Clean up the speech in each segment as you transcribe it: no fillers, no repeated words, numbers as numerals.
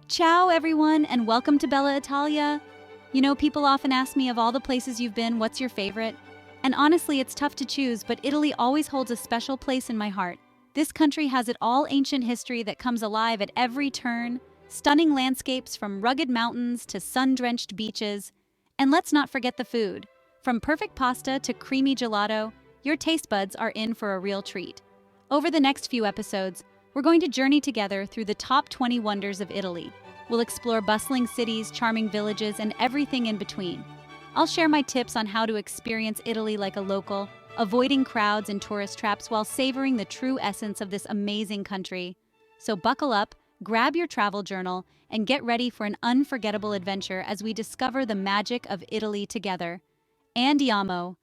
Ciao, everyone, and welcome to Bella Italia. You know, people often ask me of all the places you've been, what's your favorite? And honestly, it's tough to choose, but Italy always holds a special place in my heart. This country has it all, ancient history that comes alive at every turn, stunning landscapes from rugged mountains to sun-drenched beaches. And let's not forget the food. From perfect pasta to creamy gelato, your taste buds are in for a real treat. Over the next few episodes, we're going to journey together through the top 20 wonders of Italy. We'll explore bustling cities, charming villages, and everything in between. I'll share my tips on how to experience Italy like a local, avoiding crowds and tourist traps while savoring the true essence of this amazing country. So buckle up, grab your travel journal, and get ready for an unforgettable adventure as we discover the magic of Italy together. Andiamo!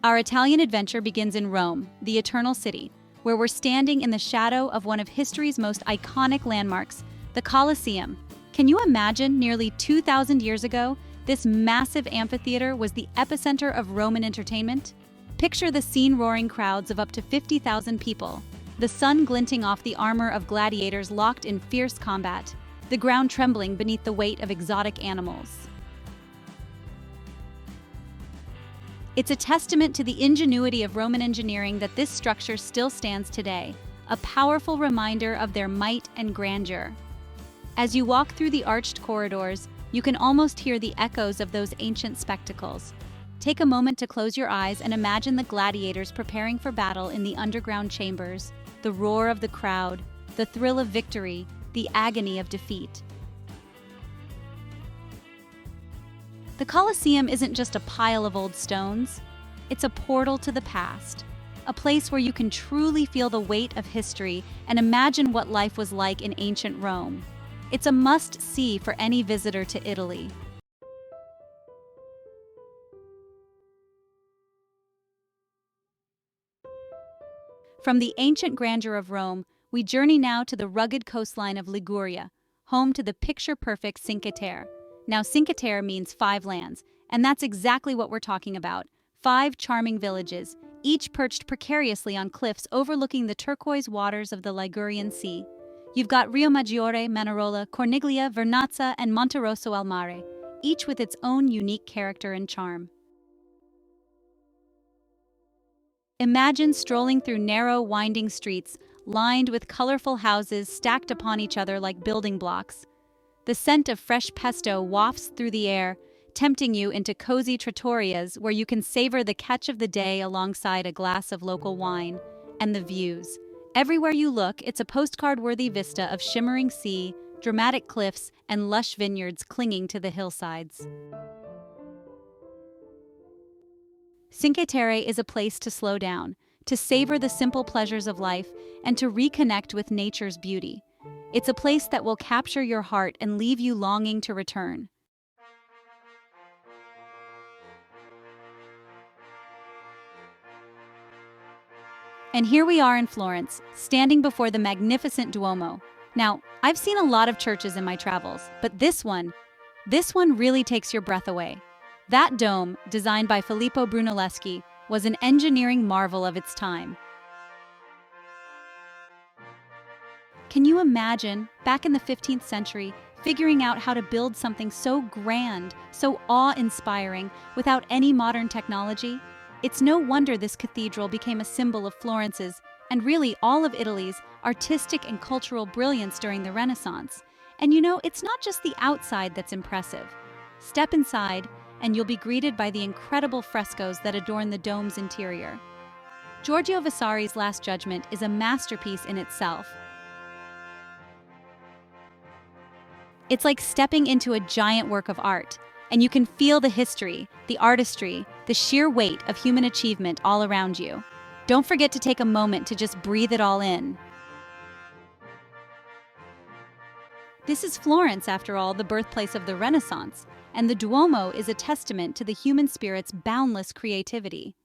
Our Italian adventure begins in Rome, the Eternal City, where we're standing in the shadow of one of history's most iconic landmarks, the Colosseum. Can you imagine nearly 2,000 years ago, this massive amphitheater was the epicenter of Roman entertainment? Picture the scene roaring crowds of up to 50,000 people, the sun glinting off the armor of gladiators locked in fierce combat, the ground trembling beneath the weight of exotic animals. It's a testament to the ingenuity of Roman engineering that this structure still stands today, a powerful reminder of their might and grandeur. As you walk through the arched corridors, you can almost hear the echoes of those ancient spectacles. Take a moment to close your eyes and imagine the gladiators preparing for battle in the underground chambers, the roar of the crowd, the thrill of victory, the agony of defeat. The Colosseum isn't just a pile of old stones, it's a portal to the past, a place where you can truly feel the weight of history and imagine what life was like in ancient Rome. It's a must-see for any visitor to Italy. From the ancient grandeur of Rome, we journey now to the rugged coastline of Liguria, home to the picture-perfect Cinque Terre. Now, Cinque Terre means 5 lands, and that's exactly what we're talking about. 5 charming villages, each perched precariously on cliffs overlooking the turquoise waters of the Ligurian Sea. You've got Riomaggiore, Manarola, Corniglia, Vernazza, and Monterosso al Mare, each with its own unique character and charm. Imagine strolling through narrow, winding streets, lined with colorful houses stacked upon each other like building blocks. The scent of fresh pesto wafts through the air, tempting you into cozy trattorias where you can savor the catch of the day alongside a glass of local wine. And the views. Everywhere you look, it's a postcard-worthy vista of shimmering sea, dramatic cliffs, and lush vineyards clinging to the hillsides. Cinque Terre is a place to slow down, to savor the simple pleasures of life, and to reconnect with nature's beauty. It's a place that will capture your heart and leave you longing to return. And here we are in Florence, standing before the magnificent Duomo. Now, I've seen a lot of churches in my travels, but this one really takes your breath away. That dome, designed by Filippo Brunelleschi, was an engineering marvel of its time. Can you imagine, back in the 15th century, figuring out how to build something so grand, so awe-inspiring, without any modern technology? It's no wonder this cathedral became a symbol of Florence's, and really all of Italy's, artistic and cultural brilliance during the Renaissance. And you know, it's not just the outside that's impressive. Step inside, and you'll be greeted by the incredible frescoes that adorn the dome's interior. Giorgio Vasari's Last Judgment is a masterpiece in itself. It's like stepping into a giant work of art, and you can feel the history, the artistry, the sheer weight of human achievement all around you. Don't forget to take a moment to just breathe it all in. This is Florence, after all, the birthplace of the Renaissance, and the Duomo is a testament to the human spirit's boundless creativity.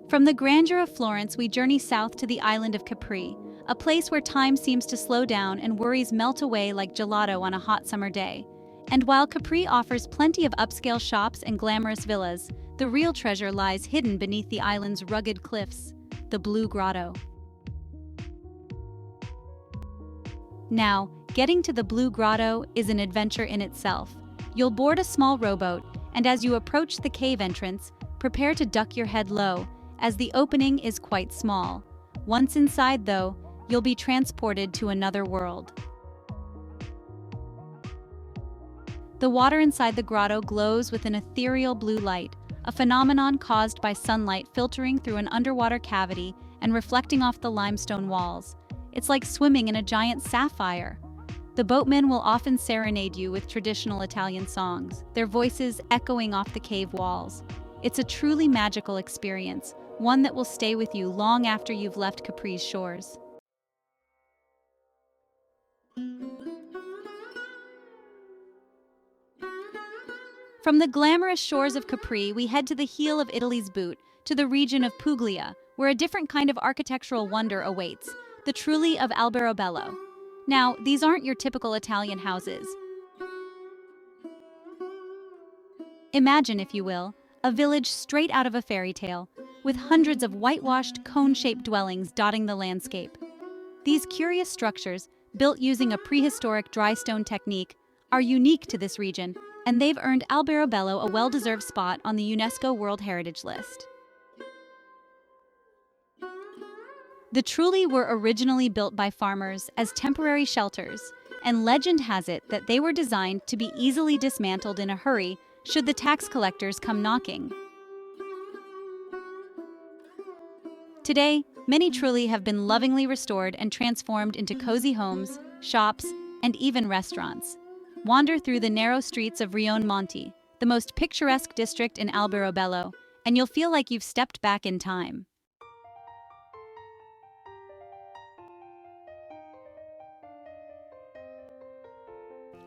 From the grandeur of Florence, we journey south to the island of Capri, a place where time seems to slow down and worries melt away like gelato on a hot summer day. And while Capri offers plenty of upscale shops and glamorous villas, the real treasure lies hidden beneath the island's rugged cliffs, the Blue Grotto. Now, getting to the Blue Grotto is an adventure in itself. You'll board a small rowboat, and as you approach the cave entrance, prepare to duck your head low, as the opening is quite small. Once inside, though, you'll be transported to another world. The water inside the grotto glows with an ethereal blue light, a phenomenon caused by sunlight filtering through an underwater cavity and reflecting off the limestone walls. It's like swimming in a giant sapphire. The boatmen will often serenade you with traditional Italian songs, their voices echoing off the cave walls. It's a truly magical experience, one that will stay with you long after you've left Capri's shores. From the glamorous shores of Capri, we head to the heel of Italy's boot, to the region of Puglia, where a different kind of architectural wonder awaits, the Trulli of Alberobello. Now, these aren't your typical Italian houses. Imagine, if you will, a village straight out of a fairy tale, with hundreds of whitewashed, cone-shaped dwellings dotting the landscape. These curious structures, built using a prehistoric dry stone technique, are unique to this region, and they've earned Alberobello a well-deserved spot on the UNESCO World Heritage List. The Trulli were originally built by farmers as temporary shelters, and legend has it that they were designed to be easily dismantled in a hurry should the tax collectors come knocking. Today, many Trulli have been lovingly restored and transformed into cozy homes, shops, and even restaurants. Wander through the narrow streets of Rione Monti, the most picturesque district in Alberobello, and you'll feel like you've stepped back in time.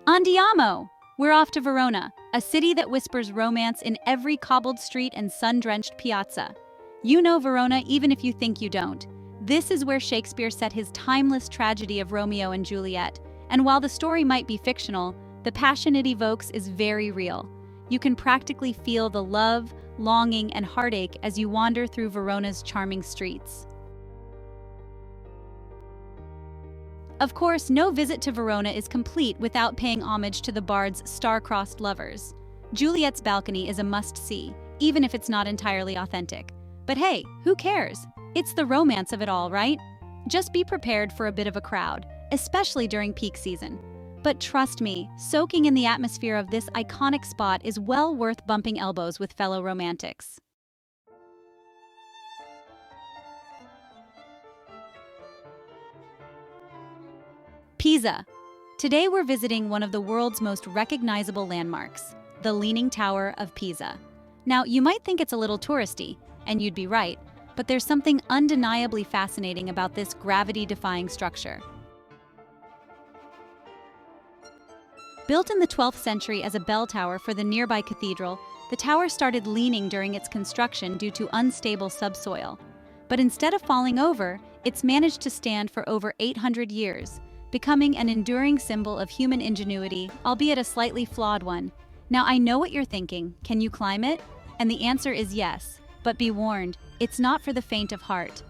Andiamo! We're off to Verona, a city that whispers romance in every cobbled street and sun-drenched piazza. You know Verona even if you think you don't. This is where Shakespeare set his timeless tragedy of Romeo and Juliet, and while the story might be fictional, the passion it evokes is very real. You can practically feel the love, longing, and heartache as you wander through Verona's charming streets. Of course, no visit to Verona is complete without paying homage to the bard's star-crossed lovers. Juliet's balcony is a must-see, even if it's not entirely authentic. But hey, who cares? It's the romance of it all, right? Just be prepared for a bit of a crowd, especially during peak season. But trust me, soaking in the atmosphere of this iconic spot is well worth bumping elbows with fellow romantics. Pisa. Today we're visiting one of the world's most recognizable landmarks, the Leaning Tower of Pisa. Now, you might think it's a little touristy, and you'd be right, but there's something undeniably fascinating about this gravity-defying structure. Built in the 12th century as a bell tower for the nearby cathedral, the tower started leaning during its construction due to unstable subsoil. But instead of falling over, it's managed to stand for over 800 years, becoming an enduring symbol of human ingenuity, albeit a slightly flawed one. Now, I know what you're thinking. Can you climb it? And the answer is yes. But be warned, it's not for the faint of heart.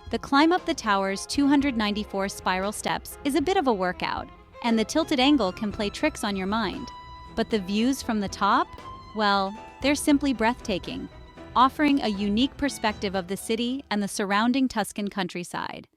The climb up the tower's 294 spiral steps is a bit of a workout, and the tilted angle can play tricks on your mind. But the views from the top? Well, they're simply breathtaking, offering a unique perspective of the city and the surrounding Tuscan countryside.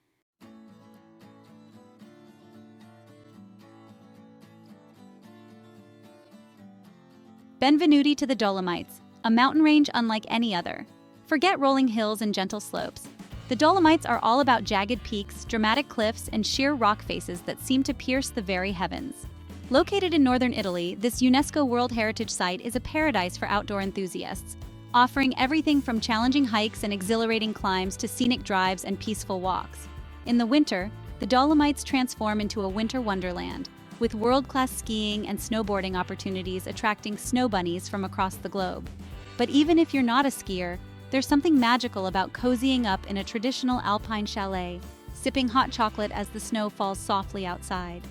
Benvenuti to the Dolomites, a mountain range unlike any other. Forget rolling hills and gentle slopes. The Dolomites are all about jagged peaks, dramatic cliffs, and sheer rock faces that seem to pierce the very heavens. Located in northern Italy, this UNESCO World Heritage Site is a paradise for outdoor enthusiasts, offering everything from challenging hikes and exhilarating climbs to scenic drives and peaceful walks. In the winter, the Dolomites transform into a winter wonderland, with world-class skiing and snowboarding opportunities attracting snow bunnies from across the globe. But even if you're not a skier, there's something magical about cozying up in a traditional alpine chalet, sipping hot chocolate as the snow falls softly outside.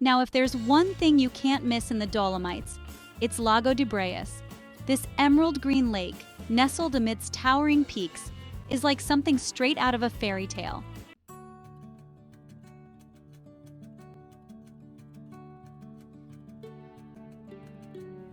Now, if there's one thing you can't miss in the Dolomites, it's Lago di Braias. This emerald green lake, nestled amidst towering peaks, is like something straight out of a fairy tale.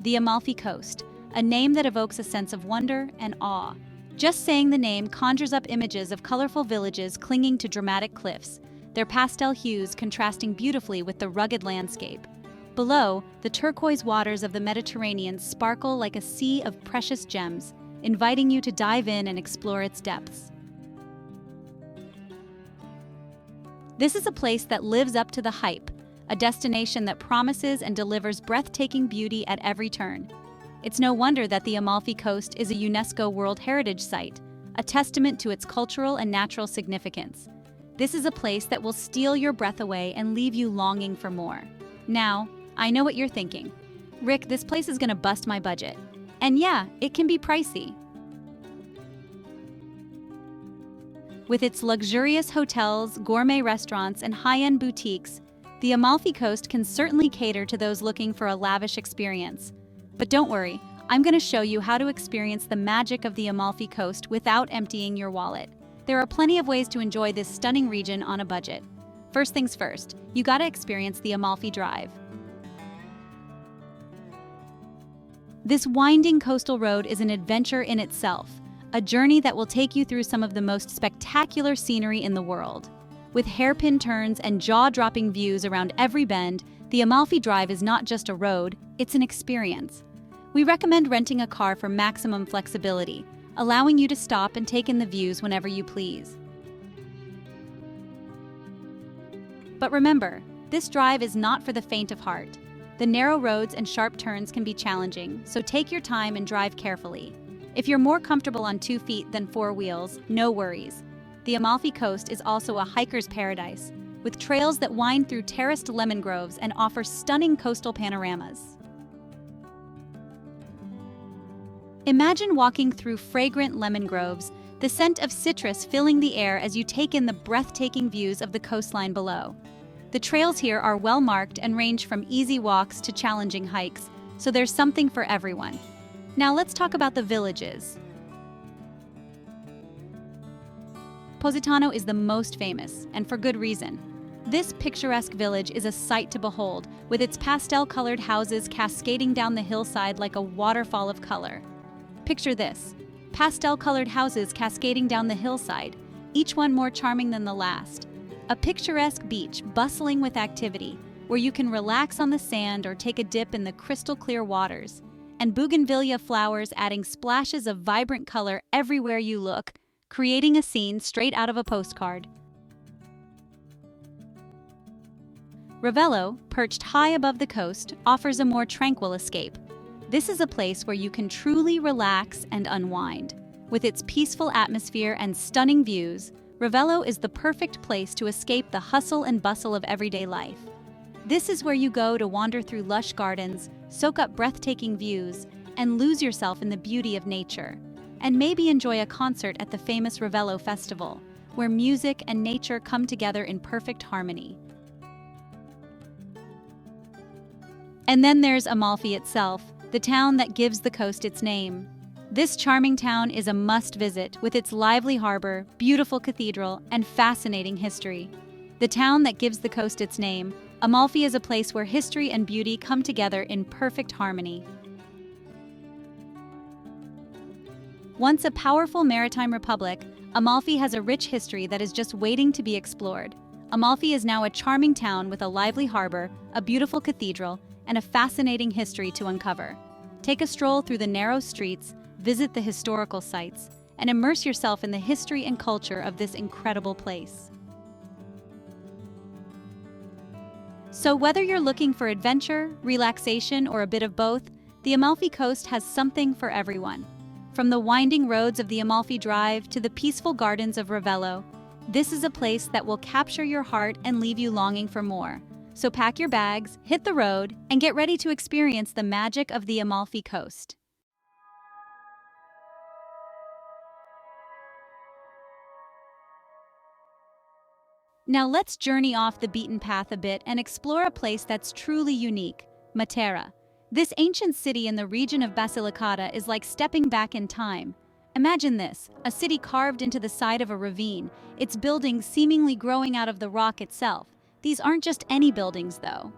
The Amalfi Coast, a name that evokes a sense of wonder and awe. Just saying the name conjures up images of colorful villages clinging to dramatic cliffs, their pastel hues contrasting beautifully with the rugged landscape. Below, the turquoise waters of the Mediterranean sparkle like a sea of precious gems, inviting you to dive in and explore its depths. This is a place that lives up to the hype, a destination that promises and delivers breathtaking beauty at every turn. It's no wonder that the Amalfi Coast is a UNESCO World Heritage Site, a testament to its cultural and natural significance. This is a place that will steal your breath away and leave you longing for more. Now, I know what you're thinking. Rick, this place is gonna bust my budget. And yeah, it can be pricey. With its luxurious hotels, gourmet restaurants, and high-end boutiques, the Amalfi Coast can certainly cater to those looking for a lavish experience. But don't worry, I'm going to show you how to experience the magic of the Amalfi Coast without emptying your wallet. There are plenty of ways to enjoy this stunning region on a budget. First things first, you gotta experience the Amalfi Drive. This winding coastal road is an adventure in itself, a journey that will take you through some of the most spectacular scenery in the world. With hairpin turns and jaw-dropping views around every bend, the Amalfi Drive is not just a road, it's an experience. We recommend renting a car for maximum flexibility, allowing you to stop and take in the views whenever you please. But remember, this drive is not for the faint of heart. The narrow roads and sharp turns can be challenging, so take your time and drive carefully. If you're more comfortable on 2 feet than 4 wheels, no worries. The Amalfi Coast is also a hiker's paradise, with trails that wind through terraced lemon groves and offer stunning coastal panoramas. Imagine walking through fragrant lemon groves, the scent of citrus filling the air as you take in the breathtaking views of the coastline below. The trails here are well marked and range from easy walks to challenging hikes, so there's something for everyone. Now let's talk about the villages. Positano is the most famous, and for good reason. This picturesque village is a sight to behold, with its pastel-colored houses cascading down the hillside like a waterfall of color. Picture this: pastel-colored houses cascading down the hillside, each one more charming than the last. A picturesque beach bustling with activity, where you can relax on the sand or take a dip in the crystal-clear waters, and bougainvillea flowers adding splashes of vibrant color everywhere you look, creating a scene straight out of a postcard. Ravello, perched high above the coast, offers a more tranquil escape. This is a place where you can truly relax and unwind. With its peaceful atmosphere and stunning views, Ravello is the perfect place to escape the hustle and bustle of everyday life. This is where you go to wander through lush gardens, soak up breathtaking views, and lose yourself in the beauty of nature. And maybe enjoy a concert at the famous Ravello Festival, where music and nature come together in perfect harmony. And then there's Amalfi itself, the town that gives the coast its name. This charming town is a must-visit with its lively harbor, beautiful cathedral, and fascinating history. The town that gives the coast its name, Amalfi is a place where history and beauty come together in perfect harmony. Once a powerful maritime republic, Amalfi has a rich history that is just waiting to be explored. Amalfi is now a charming town with a lively harbor, a beautiful cathedral, and a fascinating history to uncover. Take a stroll through the narrow streets, visit the historical sites, and immerse yourself in the history and culture of this incredible place. So whether you're looking for adventure, relaxation, or a bit of both, the Amalfi Coast has something for everyone. From the winding roads of the Amalfi Drive to the peaceful gardens of Ravello, this is a place that will capture your heart and leave you longing for more. So pack your bags, hit the road, and get ready to experience the magic of the Amalfi Coast. Now let's journey off the beaten path a bit and explore a place that's truly unique, Matera. This ancient city in the region of Basilicata is like stepping back in time. Imagine this, a city carved into the side of a ravine, its buildings seemingly growing out of the rock itself. These aren't just any buildings, though.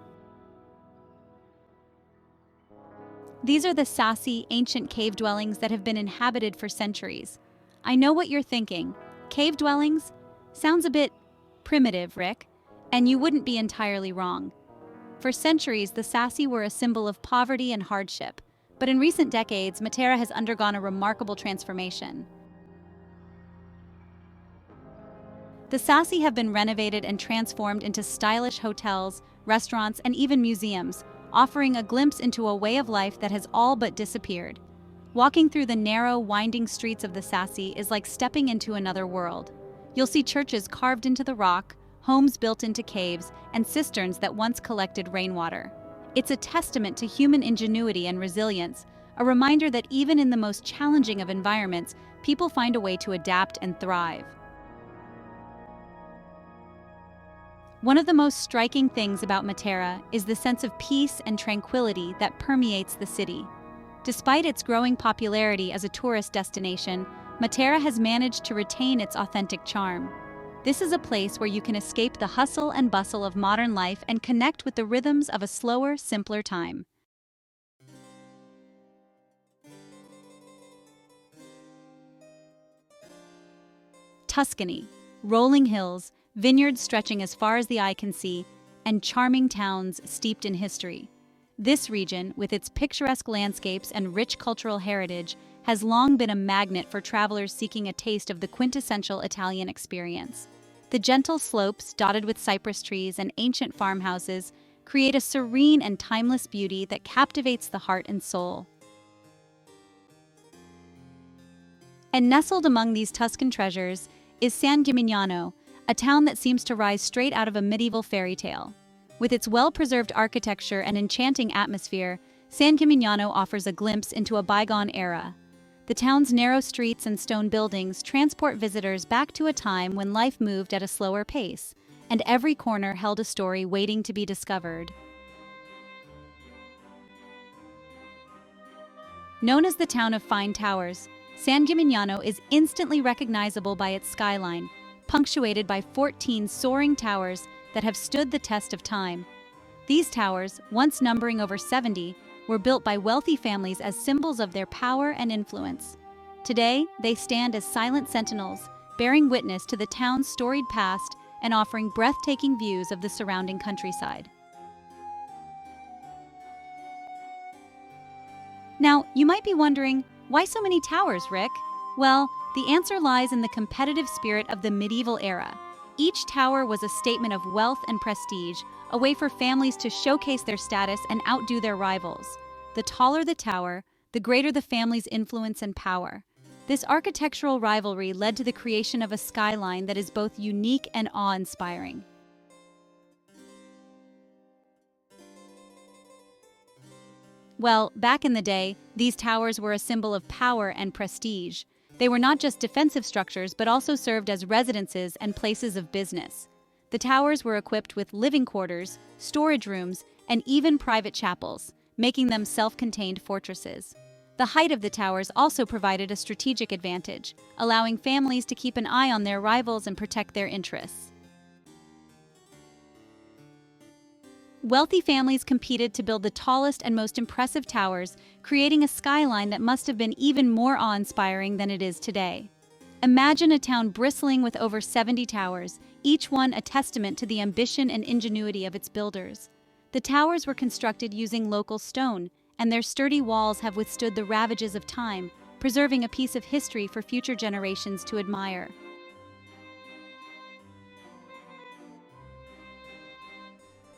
These are the Sassi, ancient cave dwellings that have been inhabited for centuries. I know what you're thinking. Cave dwellings? Sounds a bit primitive, Rick. And you wouldn't be entirely wrong. For centuries, the Sassi were a symbol of poverty and hardship. But in recent decades, Matera has undergone a remarkable transformation. The Sassi have been renovated and transformed into stylish hotels, restaurants, and even museums, offering a glimpse into a way of life that has all but disappeared. Walking through the narrow, winding streets of the Sassi is like stepping into another world. You'll see churches carved into the rock, homes built into caves, and cisterns that once collected rainwater. It's a testament to human ingenuity and resilience, a reminder that even in the most challenging of environments, people find a way to adapt and thrive. One of the most striking things about Matera is the sense of peace and tranquility that permeates the city. Despite its growing popularity as a tourist destination, Matera has managed to retain its authentic charm. This is a place where you can escape the hustle and bustle of modern life and connect with the rhythms of a slower, simpler time. Tuscany, rolling hills, vineyards stretching as far as the eye can see, and charming towns steeped in history. This region, with its picturesque landscapes and rich cultural heritage, has long been a magnet for travelers seeking a taste of the quintessential Italian experience. The gentle slopes, dotted with cypress trees and ancient farmhouses, create a serene and timeless beauty that captivates the heart and soul. And nestled among these Tuscan treasures is San Gimignano, a town that seems to rise straight out of a medieval fairy tale. With its well-preserved architecture and enchanting atmosphere, San Gimignano offers a glimpse into a bygone era. The town's narrow streets and stone buildings transport visitors back to a time when life moved at a slower pace, and every corner held a story waiting to be discovered. Known as the town of fine towers, San Gimignano is instantly recognizable by its skyline, punctuated by 14 soaring towers that have stood the test of time. These towers, once numbering over 70, were built by wealthy families as symbols of their power and influence. Today, they stand as silent sentinels, bearing witness to the town's storied past and offering breathtaking views of the surrounding countryside. Now, you might be wondering, why so many towers, Rick? Well, the answer lies in the competitive spirit of the medieval era. Each tower was a statement of wealth and prestige, a way for families to showcase their status and outdo their rivals. The taller the tower, the greater the family's influence and power. This architectural rivalry led to the creation of a skyline that is both unique and awe-inspiring. Well, back in the day, these towers were a symbol of power and prestige. They were not just defensive structures, but also served as residences and places of business. The towers were equipped with living quarters, storage rooms, and even private chapels, making them self-contained fortresses. The height of the towers also provided a strategic advantage, allowing families to keep an eye on their rivals and protect their interests. Wealthy families competed to build the tallest and most impressive towers, creating a skyline that must have been even more awe-inspiring than it is today. Imagine a town bristling with over 70 towers, each one a testament to the ambition and ingenuity of its builders. The towers were constructed using local stone, and their sturdy walls have withstood the ravages of time, preserving a piece of history for future generations to admire.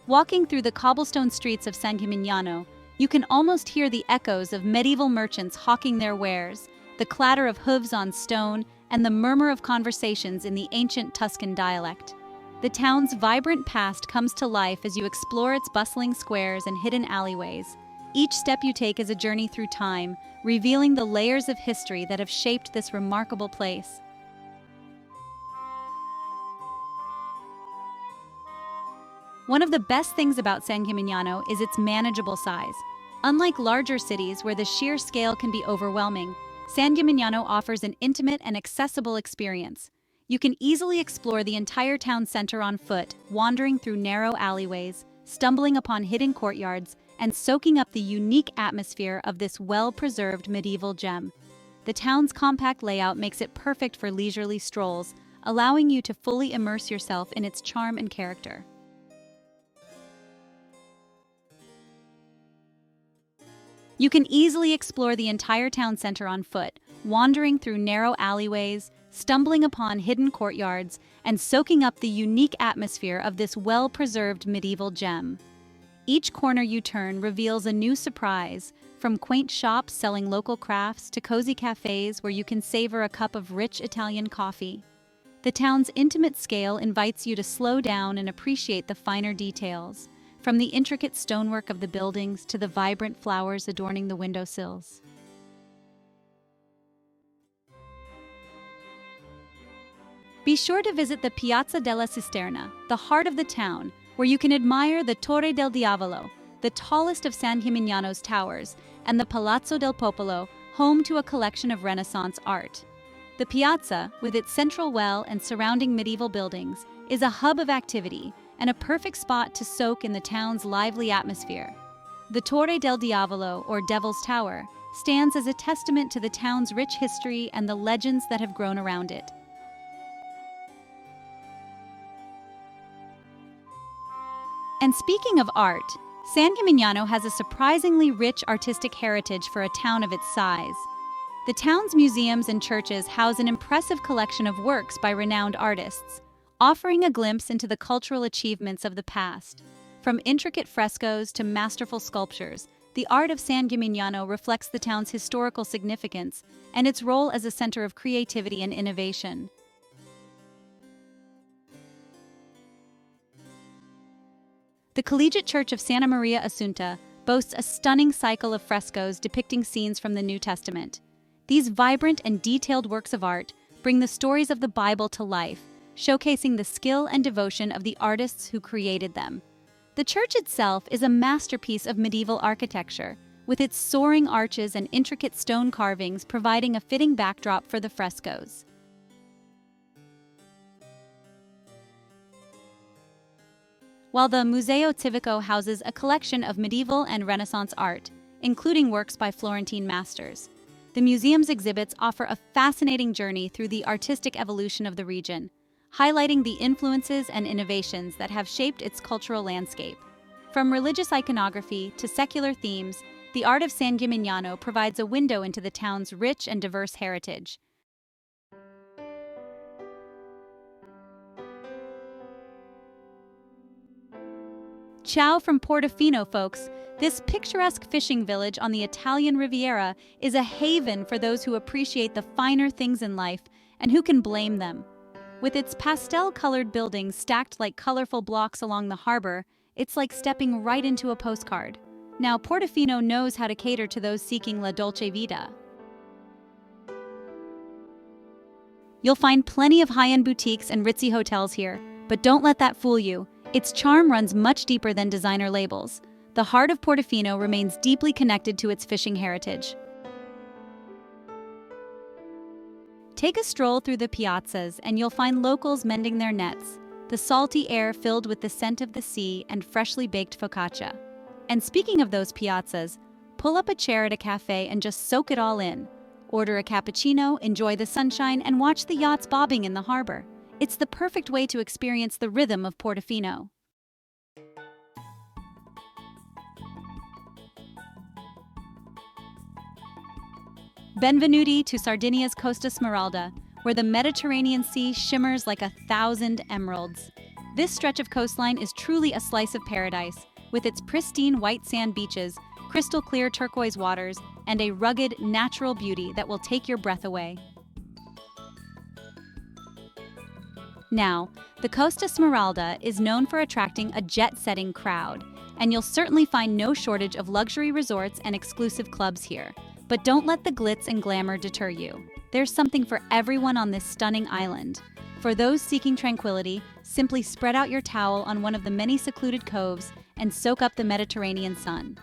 Walking through the cobblestone streets of San Gimignano, you can almost hear the echoes of medieval merchants hawking their wares, the clatter of hooves on stone, and the murmur of conversations in the ancient Tuscan dialect. The town's vibrant past comes to life as you explore its bustling squares and hidden alleyways. Each step you take is a journey through time, revealing the layers of history that have shaped this remarkable place. One of the best things about San Gimignano is its manageable size. Unlike larger cities where the sheer scale can be overwhelming, San Gimignano offers an intimate and accessible experience. You can easily explore the entire town center on foot, wandering through narrow alleyways, stumbling upon hidden courtyards, and soaking up the unique atmosphere of this well-preserved medieval gem. The town's compact layout makes it perfect for leisurely strolls, allowing you to fully immerse yourself in its charm and character. You can easily explore the entire town center on foot, wandering through narrow alleyways, stumbling upon hidden courtyards, and soaking up the unique atmosphere of this well-preserved medieval gem. Each corner you turn reveals a new surprise, from quaint shops selling local crafts to cozy cafes where you can savor a cup of rich Italian coffee. The town's intimate scale invites you to slow down and appreciate the finer details, from the intricate stonework of the buildings to the vibrant flowers adorning the windowsills. Be sure to visit the Piazza della Cisterna, the heart of the town, where you can admire the Torre del Diavolo, the tallest of San Gimignano's towers, and the Palazzo del Popolo, home to a collection of Renaissance art. The piazza, with its central well and surrounding medieval buildings, is a hub of activity and a perfect spot to soak in the town's lively atmosphere. The Torre del Diavolo, or Devil's Tower, stands as a testament to the town's rich history and the legends that have grown around it. And speaking of art, San Gimignano has a surprisingly rich artistic heritage for a town of its size. The town's museums and churches house an impressive collection of works by renowned artists, offering a glimpse into the cultural achievements of the past. From intricate frescoes to masterful sculptures, the art of San Gimignano reflects the town's historical significance and its role as a center of creativity and innovation. The Collegiate Church of Santa Maria Assunta boasts a stunning cycle of frescoes depicting scenes from the New Testament. These vibrant and detailed works of art bring the stories of the Bible to life, showcasing the skill and devotion of the artists who created them. The church itself is a masterpiece of medieval architecture, with its soaring arches and intricate stone carvings providing a fitting backdrop for the frescoes. While the Museo Civico houses a collection of medieval and Renaissance art, including works by Florentine masters, the museum's exhibits offer a fascinating journey through the artistic evolution of the region, highlighting the influences and innovations that have shaped its cultural landscape. From religious iconography to secular themes, the art of San Gimignano provides a window into the town's rich and diverse heritage. Ciao from Portofino, folks! This picturesque fishing village on the Italian Riviera is a haven for those who appreciate the finer things in life and who can blame them. With its pastel-colored buildings stacked like colorful blocks along the harbor, it's like stepping right into a postcard. Now, Portofino knows how to cater to those seeking la dolce vita. You'll find plenty of high-end boutiques and ritzy hotels here, but don't let that fool you. Its charm runs much deeper than designer labels. The heart of Portofino remains deeply connected to its fishing heritage. Take a stroll through the piazzas and you'll find locals mending their nets, the salty air filled with the scent of the sea and freshly baked focaccia. And speaking of those piazzas, pull up a chair at a cafe and just soak it all in. Order a cappuccino, enjoy the sunshine, and watch the yachts bobbing in the harbor. It's the perfect way to experience the rhythm of Portofino. Benvenuti to Sardinia's Costa Smeralda, where the Mediterranean Sea shimmers like 1,000 emeralds. This stretch of coastline is truly a slice of paradise, with its pristine white sand beaches, crystal clear turquoise waters, and a rugged, natural beauty that will take your breath away. Now, the Costa Smeralda is known for attracting a jet-setting crowd, and you'll certainly find no shortage of luxury resorts and exclusive clubs here. But don't let the glitz and glamour deter you. There's something for everyone on this stunning island. For those seeking tranquility, Simply spread out your towel on one of the many secluded coves and soak up the Mediterranean sun.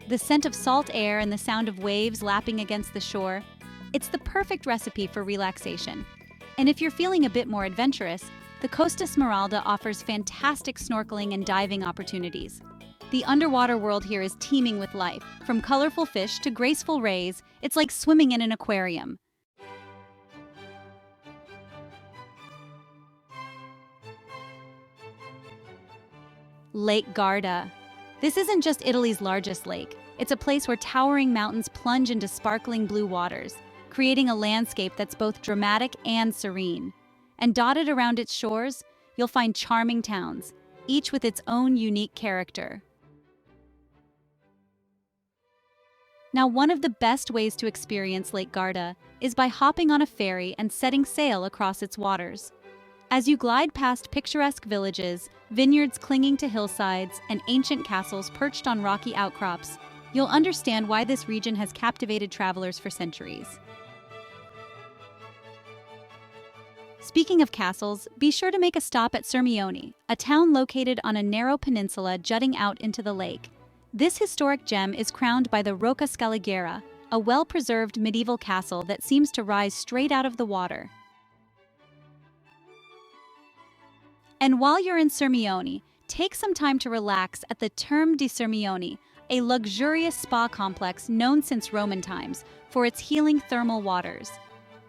The scent of salt air and the sound of waves lapping against the shore, it's the perfect recipe for relaxation. And if you're feeling a bit more adventurous, the Costa Smeralda offers fantastic snorkeling and diving opportunities. The underwater world here is teeming with life. From colorful fish to graceful rays, it's like swimming in an aquarium. Lake Garda. This isn't just Italy's largest lake. It's a place where towering mountains plunge into sparkling blue waters, creating a landscape that's both dramatic and serene. And dotted around its shores, you'll find charming towns, each with its own unique character. Now, one of the best ways to experience Lake Garda is by hopping on a ferry and setting sail across its waters. As you glide past picturesque villages, vineyards clinging to hillsides, and ancient castles perched on rocky outcrops, you'll understand why this region has captivated travelers for centuries. Speaking of castles, be sure to make a stop at Sirmione, a town located on a narrow peninsula jutting out into the lake. This historic gem is crowned by the Rocca Scaligera, a well-preserved medieval castle that seems to rise straight out of the water. And while you're in Sirmione, take some time to relax at the Terme di Sirmione, a luxurious spa complex known since Roman times for its healing thermal waters.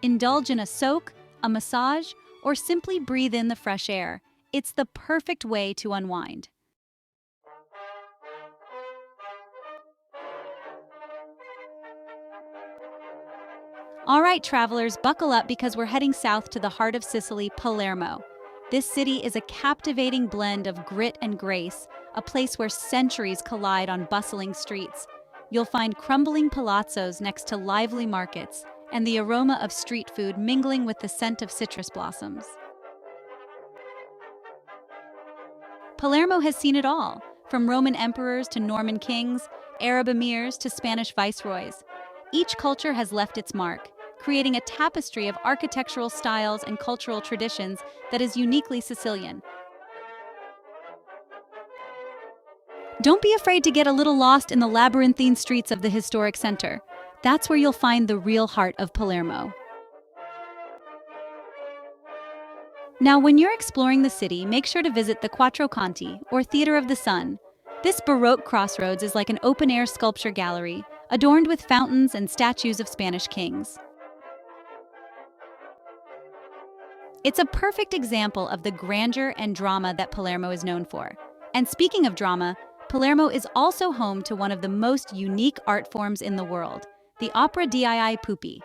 Indulge in a soak, a massage, or simply breathe in the fresh air. It's the perfect way to unwind. All right, travelers, buckle up because we're heading south to the heart of Sicily, Palermo. This city is a captivating blend of grit and grace, a place where centuries collide on bustling streets. You'll find crumbling palazzos next to lively markets, and the aroma of street food mingling with the scent of citrus blossoms. Palermo has seen it all, from Roman emperors to Norman kings, Arab emirs to Spanish viceroys. Each culture has left its mark, creating a tapestry of architectural styles and cultural traditions that is uniquely Sicilian. Don't be afraid to get a little lost in the labyrinthine streets of the historic center. That's where you'll find the real heart of Palermo. Now, when you're exploring the city, make sure to visit the Quattro Canti, or Theater of the Sun. This Baroque crossroads is like an open-air sculpture gallery, adorned with fountains and statues of Spanish kings. It's a perfect example of the grandeur and drama that Palermo is known for. And speaking of drama, Palermo is also home to one of the most unique art forms in the world, the Opera dei Pupi.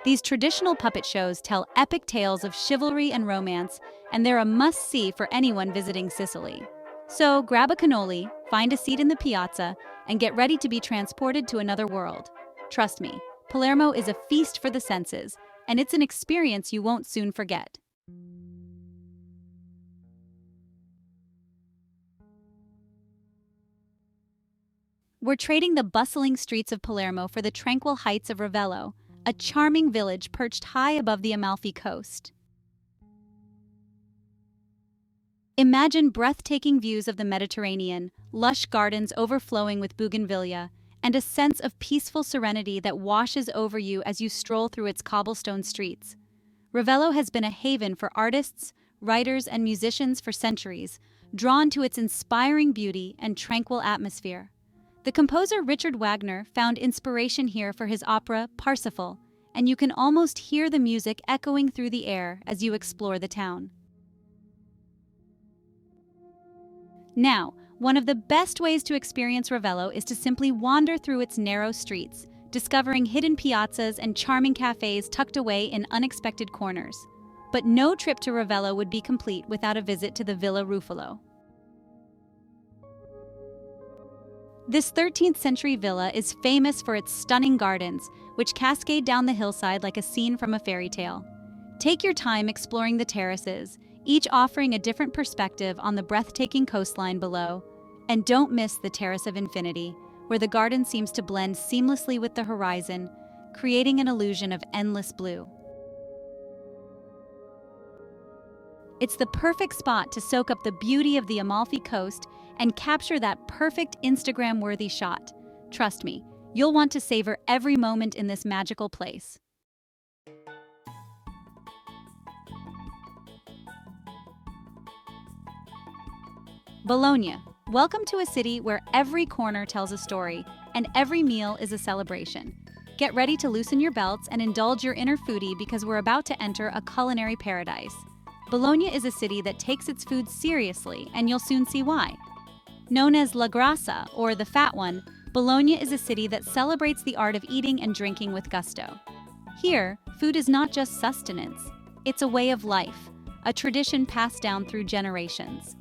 These traditional puppet shows tell epic tales of chivalry and romance, and they're a must-see for anyone visiting Sicily. So grab a cannoli, find a seat in the piazza, and get ready to be transported to another world. Trust me, Palermo is a feast for the senses, and it's an experience you won't soon forget. We're trading the bustling streets of Palermo for the tranquil heights of Ravello, a charming village perched high above the Amalfi Coast. Imagine breathtaking views of the Mediterranean, lush gardens overflowing with bougainvillea, and a sense of peaceful serenity that washes over you as you stroll through its cobblestone streets. Ravello has been a haven for artists, writers, and musicians for centuries, drawn to its inspiring beauty and tranquil atmosphere. The composer Richard Wagner found inspiration here for his opera Parsifal, and you can almost hear the music echoing through the air as you explore the town. Now, one of the best ways to experience Ravello is to simply wander through its narrow streets, discovering hidden piazzas and charming cafes tucked away in unexpected corners. But no trip to Ravello would be complete without a visit to the Villa Rufolo. This 13th century villa is famous for its stunning gardens, which cascade down the hillside like a scene from a fairy tale. Take your time exploring the terraces, each offering a different perspective on the breathtaking coastline below. And don't miss the Terrace of Infinity, where the garden seems to blend seamlessly with the horizon, creating an illusion of endless blue. It's the perfect spot to soak up the beauty of the Amalfi Coast and capture that perfect Instagram-worthy shot. Trust me, you'll want to savor every moment in this magical place. Bologna. Welcome to a city where every corner tells a story and every meal is a celebration. Get ready to loosen your belts and indulge your inner foodie because we're about to enter a culinary paradise. Bologna is a city that takes its food seriously, and you'll soon see why. Known as La Grassa, or the Fat One, Bologna is a city that celebrates the art of eating and drinking with gusto. Here, food is not just sustenance, it's a way of life, a tradition passed down through generations.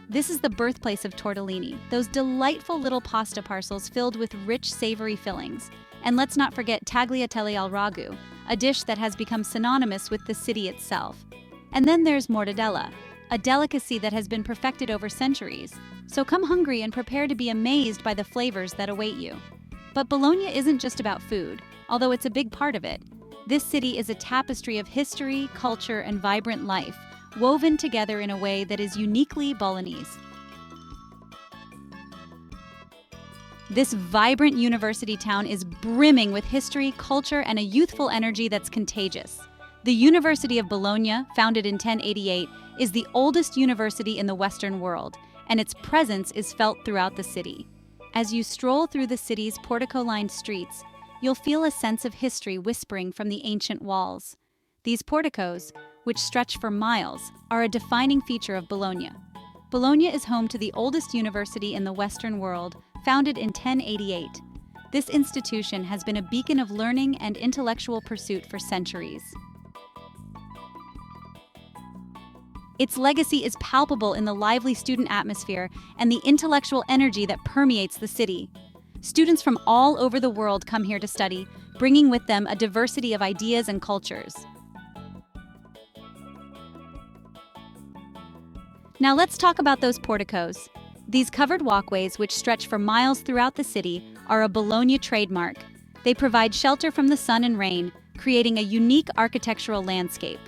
This is the birthplace of tortellini, those delightful little pasta parcels filled with rich, savory fillings. And let's not forget tagliatelle al ragu, a dish that has become synonymous with the city itself. And then there's mortadella, a delicacy that has been perfected over centuries. So come hungry and prepare to be amazed by the flavors that await you. But Bologna isn't just about food, although it's a big part of it. This city is a tapestry of history, culture, and vibrant life, woven together in a way that is uniquely Bolognese. This vibrant university town is brimming with history, culture, and a youthful energy that's contagious. The University of Bologna, founded in 1088, is the oldest university in the Western world, and its presence is felt throughout the city. As you stroll through the city's portico-lined streets, you'll feel a sense of history whispering from the ancient walls. These porticos, which stretch for miles, are a defining feature of Bologna. Bologna is home to the oldest university in the Western world, founded in 1088. This institution has been a beacon of learning and intellectual pursuit for centuries. Its legacy is palpable in the lively student atmosphere and the intellectual energy that permeates the city. Students from all over the world come here to study, bringing with them a diversity of ideas and cultures. Now let's talk about those porticos. These covered walkways, which stretch for miles throughout the city, are a Bologna trademark. They provide shelter from the sun and rain, creating a unique architectural landscape.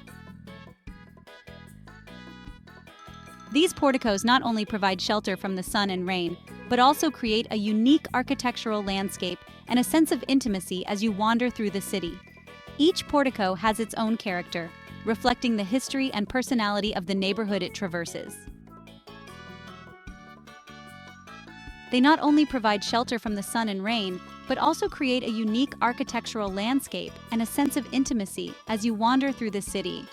These porticos not only provide shelter from the sun and rain, but also create a unique architectural landscape and a sense of intimacy as you wander through the city. Each portico has its own character, reflecting the history and personality of the neighborhood it traverses. They not only provide shelter from the sun and rain, but also create a unique architectural landscape and a sense of intimacy as you wander through the city.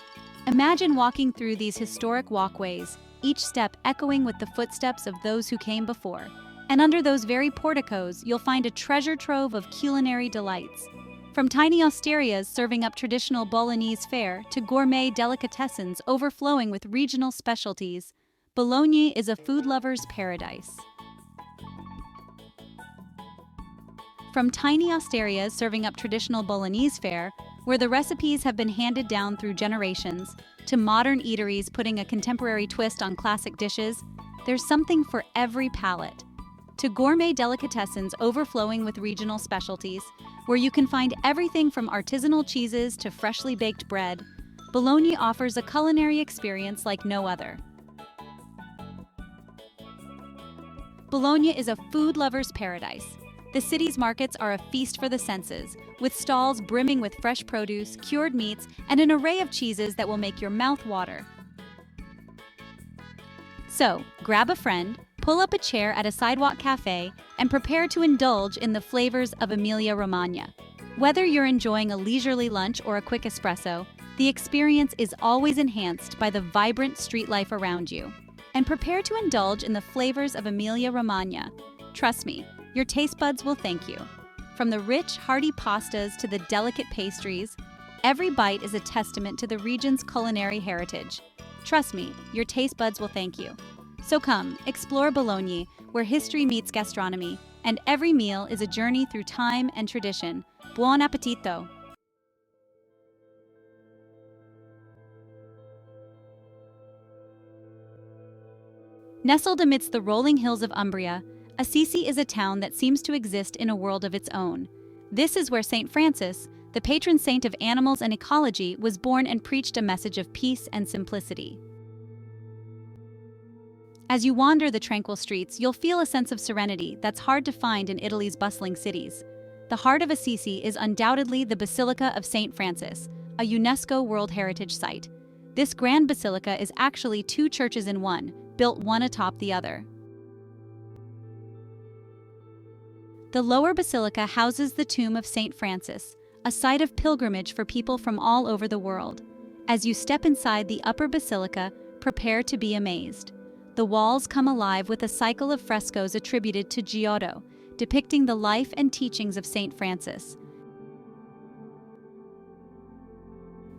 Imagine walking through these historic walkways, each step echoing with the footsteps of those who came before. And under those very porticos, you'll find a treasure trove of culinary delights. From tiny osterias serving up traditional Bolognese fare to gourmet delicatessens overflowing with regional specialties, Bologna is a food lover's paradise. From tiny osterias serving up traditional Bolognese fare, where the recipes have been handed down through generations, to modern eateries putting a contemporary twist on classic dishes, there's something for every palate. To gourmet delicatessens overflowing with regional specialties, where you can find everything from artisanal cheeses to freshly baked bread, Bologna offers a culinary experience like no other. Bologna is a food lover's paradise. The city's markets are a feast for the senses, with stalls brimming with fresh produce, cured meats, and an array of cheeses that will make your mouth water. So, grab a friend, pull up a chair at a sidewalk cafe, and prepare to indulge in the flavors of Emilia-Romagna. Whether you're enjoying a leisurely lunch or a quick espresso, the experience is always enhanced by the vibrant street life around you. And prepare to indulge in the flavors of Emilia-Romagna. Trust me, your taste buds will thank you. From the rich, hearty pastas to the delicate pastries, every bite is a testament to the region's culinary heritage. Trust me, your taste buds will thank you. So come, explore Bologna, where history meets gastronomy, and every meal is a journey through time and tradition. Buon appetito! Nestled amidst the rolling hills of Umbria, Assisi is a town that seems to exist in a world of its own. This is where St. Francis, the patron saint of animals and ecology, was born and preached a message of peace and simplicity. As you wander the tranquil streets, you'll feel a sense of serenity that's hard to find in Italy's bustling cities. The heart of Assisi is undoubtedly the Basilica of St. Francis, a UNESCO World Heritage Site. This grand basilica is actually two churches in one, built one atop the other. The lower basilica houses the tomb of St. Francis, a site of pilgrimage for people from all over the world. As you step inside the upper basilica, prepare to be amazed. The walls come alive with a cycle of frescoes attributed to Giotto, depicting the life and teachings of St. Francis.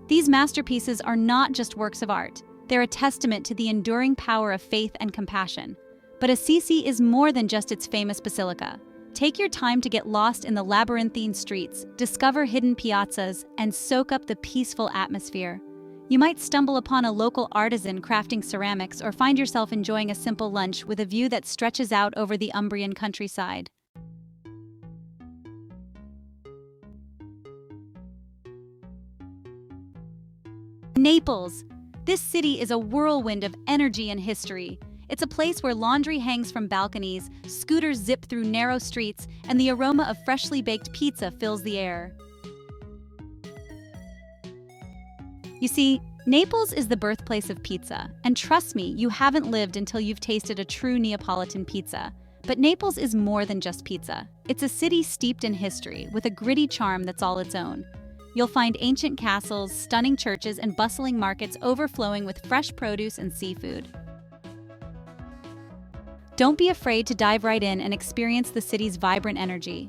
These masterpieces are not just works of art, they're a testament to the enduring power of faith and compassion. But Assisi is more than just its famous basilica. Take your time to get lost in the labyrinthine streets, discover hidden piazzas, and soak up the peaceful atmosphere. You might stumble upon a local artisan crafting ceramics or find yourself enjoying a simple lunch with a view that stretches out over the Umbrian countryside. Naples. This city is a whirlwind of energy and history. It's a place where laundry hangs from balconies, scooters zip through narrow streets, and the aroma of freshly baked pizza fills the air. You see, Naples is the birthplace of pizza, and trust me, you haven't lived until you've tasted a true Neapolitan pizza. But Naples is more than just pizza. It's a city steeped in history, with a gritty charm that's all its own. You'll find ancient castles, stunning churches, and bustling markets overflowing with fresh produce and seafood. Don't be afraid to dive right in and experience the city's vibrant energy.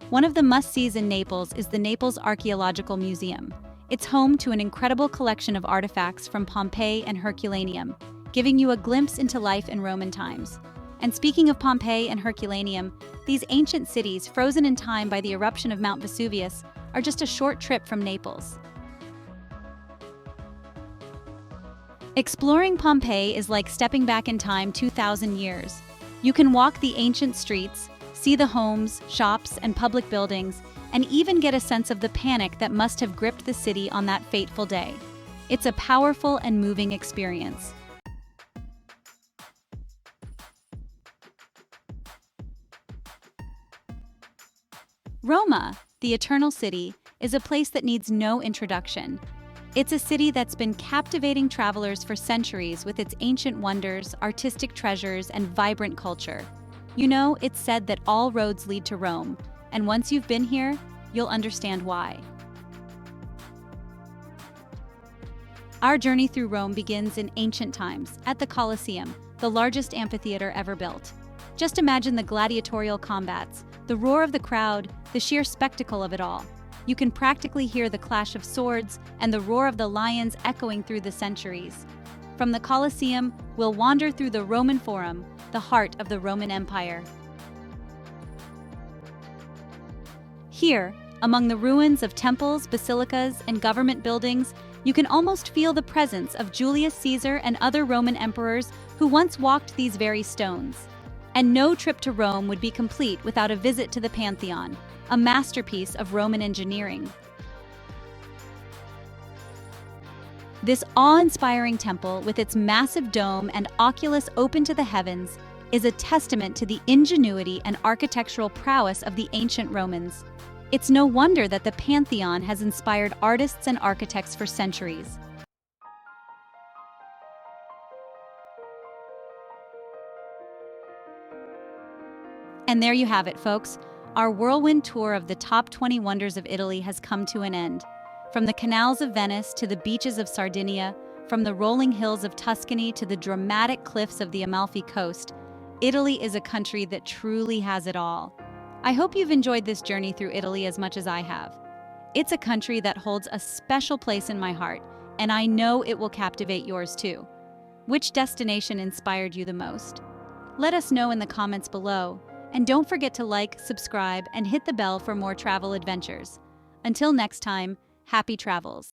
One of the must-sees in Naples is the Naples Archaeological Museum. It's home to an incredible collection of artifacts from Pompeii and Herculaneum, giving you a glimpse into life in Roman times. And speaking of Pompeii and Herculaneum, these ancient cities, frozen in time by the eruption of Mount Vesuvius, are just a short trip from Naples. Exploring Pompeii is like stepping back in time 2,000 years. You can walk the ancient streets, see the homes, shops, and public buildings, and even get a sense of the panic that must have gripped the city on that fateful day. It's a powerful and moving experience. Roma, the Eternal City, is a place that needs no introduction. It's a city that's been captivating travelers for centuries with its ancient wonders, artistic treasures, and vibrant culture. You know, it's said that all roads lead to Rome, and once you've been here, you'll understand why. Our journey through Rome begins in ancient times, at the Colosseum, the largest amphitheater ever built. Just imagine the gladiatorial combats, the roar of the crowd, the sheer spectacle of it all. You can practically hear the clash of swords and the roar of the lions echoing through the centuries. From the Colosseum, we'll wander through the Roman Forum, the heart of the Roman Empire. Here, among the ruins of temples, basilicas, and government buildings, you can almost feel the presence of Julius Caesar and other Roman emperors who once walked these very stones. And no trip to Rome would be complete without a visit to the Pantheon, a masterpiece of Roman engineering. This awe-inspiring temple, with its massive dome and oculus open to the heavens, is a testament to the ingenuity and architectural prowess of the ancient Romans. It's no wonder that the Pantheon has inspired artists and architects for centuries. And there you have it, folks. Our whirlwind tour of the top 20 wonders of Italy has come to an end. From the canals of Venice to the beaches of Sardinia, from the rolling hills of Tuscany to the dramatic cliffs of the Amalfi Coast, Italy is a country that truly has it all. I hope you've enjoyed this journey through Italy as much as I have. It's a country that holds a special place in my heart, and I know it will captivate yours too. Which destination inspired you the most? Let us know in the comments below. And don't forget to like, subscribe, and hit the bell for more travel adventures. Until next time, happy travels.